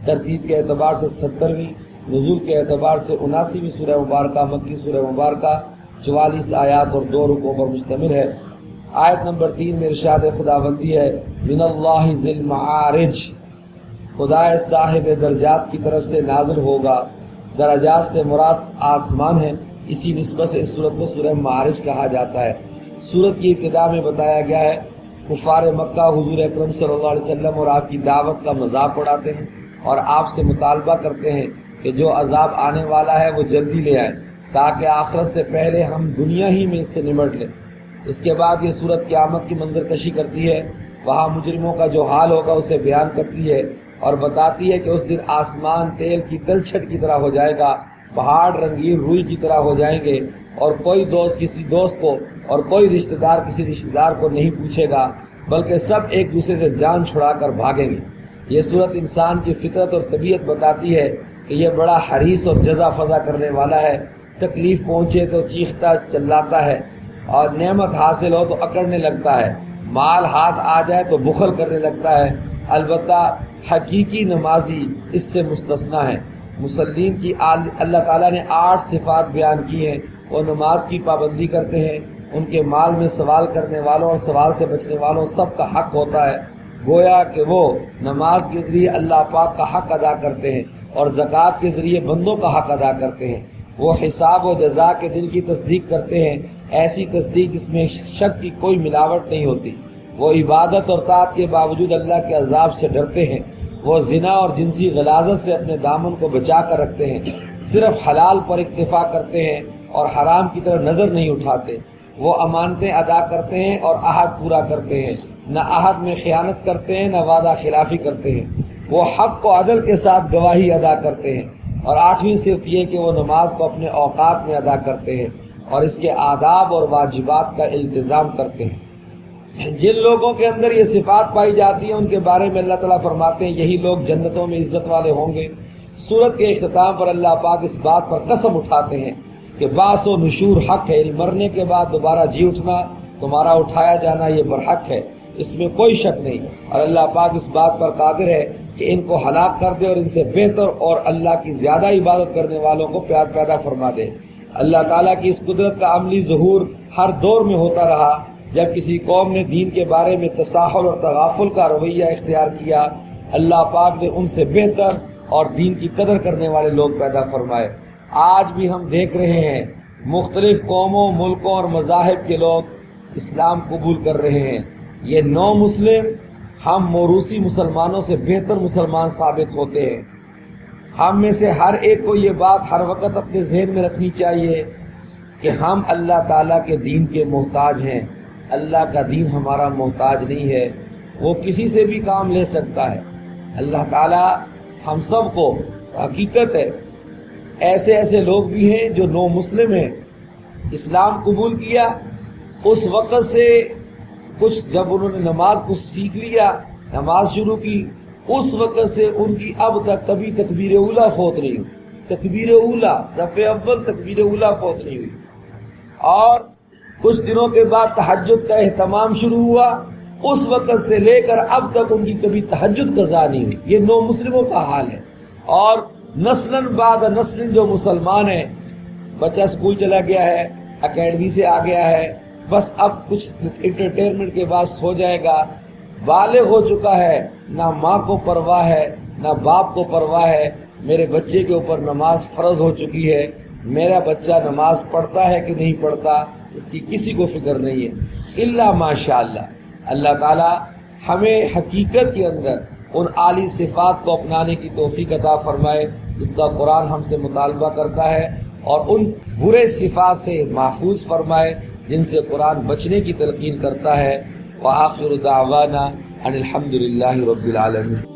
ترتیب کے اعتبار سے 70ویں، نزول کے اعتبار سے 79ویں سورہ مبارکہ، مکی سورہ مبارکہ، 44 آیات اور 2 رکوع پر مشتمل ہے۔ آیت نمبر 3 میں ارشاد خداوندی ہے من اللہ ذی المعارج، خدا صاحب درجات کی طرف سے نازل ہوگا۔ درجات سے مراد آسمان ہے، اسی نسبت سے اس صورت کو سورہ معارج کہا جاتا ہے۔ سورت کی ابتدا میں بتایا گیا ہے کفار مکہ حضور اکرم صلی اللہ علیہ وسلم اور آپ کی دعوت کا مذاق اڑاتے ہیں اور آپ سے مطالبہ کرتے ہیں کہ جو عذاب آنے والا ہے وہ جلدی لے آئیں تاکہ آخرت سے پہلے ہم دنیا ہی میں اس سے نمٹ لیں۔ اس کے بعد یہ سورت قیامت کی منظر کشی کرتی ہے، وہاں مجرموں کا جو حال ہوگا اسے بیان کرتی ہے اور بتاتی ہے کہ اس دن آسمان تیل کی تلچھٹ کی طرح ہو جائے گا، پہاڑ رنگین روئی کی طرح ہو جائیں گے، اور کوئی دوست کسی دوست کو اور کوئی رشتہ دار کسی رشتہ دار کو نہیں پوچھے گا، بلکہ سب ایک دوسرے سے جان چھڑا کر بھاگیں گے۔ یہ صورت انسان کی فطرت اور طبیعت بتاتی ہے کہ یہ بڑا حریص اور جزا فضا کرنے والا ہے، تکلیف پہنچے تو چیختا چلاتا ہے، اور نعمت حاصل ہو تو اکڑنے لگتا ہے، مال ہاتھ آ جائے تو بخل کرنے لگتا ہے۔ البتہ حقیقی نمازی اس سے مستثنا ہے۔ مسلمین کی اللہ تعالیٰ نے 8 صفات بیان کی ہیں۔ وہ نماز کی پابندی کرتے ہیں، ان کے مال میں سوال کرنے والوں اور سوال سے بچنے والوں سب کا حق ہوتا ہے، گویا کہ وہ نماز کے ذریعے اللہ پاک کا حق ادا کرتے ہیں اور زکوٰۃ کے ذریعے بندوں کا حق ادا کرتے ہیں۔ وہ حساب و جزا کے دن کی تصدیق کرتے ہیں، ایسی تصدیق جس میں شک کی کوئی ملاوٹ نہیں ہوتی۔ وہ عبادت اور طاعت کے باوجود اللہ کے عذاب سے ڈرتے ہیں۔ وہ زنا اور جنسی غلاظت سے اپنے دامن کو بچا کر رکھتے ہیں، صرف حلال پر اکتفا کرتے ہیں اور حرام کی طرف نظر نہیں اٹھاتے۔ وہ امانتیں ادا کرتے ہیں اور عہد پورا کرتے ہیں، نہ عہد میں خیانت کرتے ہیں نہ وعدہ خلافی کرتے ہیں۔ وہ حق و عدل کے ساتھ گواہی ادا کرتے ہیں۔ اور 8ویں صفت یہ کہ وہ نماز کو اپنے اوقات میں ادا کرتے ہیں اور اس کے آداب اور واجبات کا التزام کرتے ہیں۔ جن لوگوں کے اندر یہ صفات پائی جاتی ہیں ان کے بارے میں اللہ تعالیٰ فرماتے ہیں یہی لوگ جنتوں میں عزت والے ہوں گے۔ سورت کے اختتام پر اللہ پاک اس بات پر قسم اٹھاتے ہیں کہ بعث و نشور حق ہے، یعنی مرنے کے بعد دوبارہ جی اٹھنا، تمہارا اٹھایا جانا یہ برحق ہے، اس میں کوئی شک نہیں۔ اور اللہ پاک اس بات پر قادر ہے کہ ان کو ہلاک کر دے اور ان سے بہتر اور اللہ کی زیادہ عبادت کرنے والوں کو پیدا فرما دے۔ اللہ تعالیٰ کی اس قدرت کا عملی ظہور ہر دور میں ہوتا رہا۔ جب کسی قوم نے دین کے بارے میں تساہل اور تغافل کا رویہ اختیار کیا، اللہ پاک نے ان سے بہتر اور دین کی قدر کرنے والے لوگ پیدا فرمائے۔ آج بھی ہم دیکھ رہے ہیں مختلف قوموں، ملکوں اور مذاہب کے لوگ اسلام قبول کر رہے ہیں۔ یہ نو مسلم ہم موروثی مسلمانوں سے بہتر مسلمان ثابت ہوتے ہیں۔ ہم میں سے ہر ایک کو یہ بات ہر وقت اپنے ذہن میں رکھنی چاہیے کہ ہم اللہ تعالیٰ کے دین کے محتاج ہیں۔ اللہ کا دین ہمارا محتاج نہیں ہے، وہ کسی سے بھی کام لے سکتا ہے۔ اللہ تعالیٰ ہم سب کو، حقیقت ہے ایسے لوگ بھی ہیں جو نو مسلم ہیں، اسلام قبول کیا اس وقت سے کچھ جب انہوں نے نماز کو سیکھ لیا، نماز شروع کی، اس وقت سے ان کی اب تک کبھی تکبیر اولیٰ فوت نہیں ہوئی۔ تکبیر اولیٰ، صف اول تکبیر اولیٰ فوت نہیں ہوئی۔ اور کچھ دنوں کے بعد تہجد کا اہتمام شروع ہوا، اس وقت سے لے کر اب تک ان کی کبھی تہجد قضا نہیں ہوئی۔ یہ نو مسلموں کا حال ہے۔ اور نسلاً بعد نسل جو مسلمان ہیں، بچہ اسکول چلا گیا ہے، اکیڈمی سے آ گیا ہے، بس اب کچھ انٹرٹینمنٹ کے بعد سو جائے گا، بالغ ہو چکا ہے، نہ ماں کو پرواہ ہے نہ باپ کو پرواہ ہے، میرے بچے کے اوپر نماز فرض ہو چکی ہے، میرا بچہ نماز پڑھتا ہے کہ نہیں پڑھتا اس کی کسی کو فکر نہیں ہے، الا ماشاء اللہ۔ اللہ تعالیٰ ہمیں حقیقت کے اندر ان عالی صفات کو اپنانے کی توفیق عطا فرمائے جس کا قرآن ہم سے مطالبہ کرتا ہے، اور ان برے صفات سے محفوظ فرمائے جن سے قرآن بچنے کی تلقین کرتا ہے۔ وآخر دعوانا ان الحمد للہ رب العالمین۔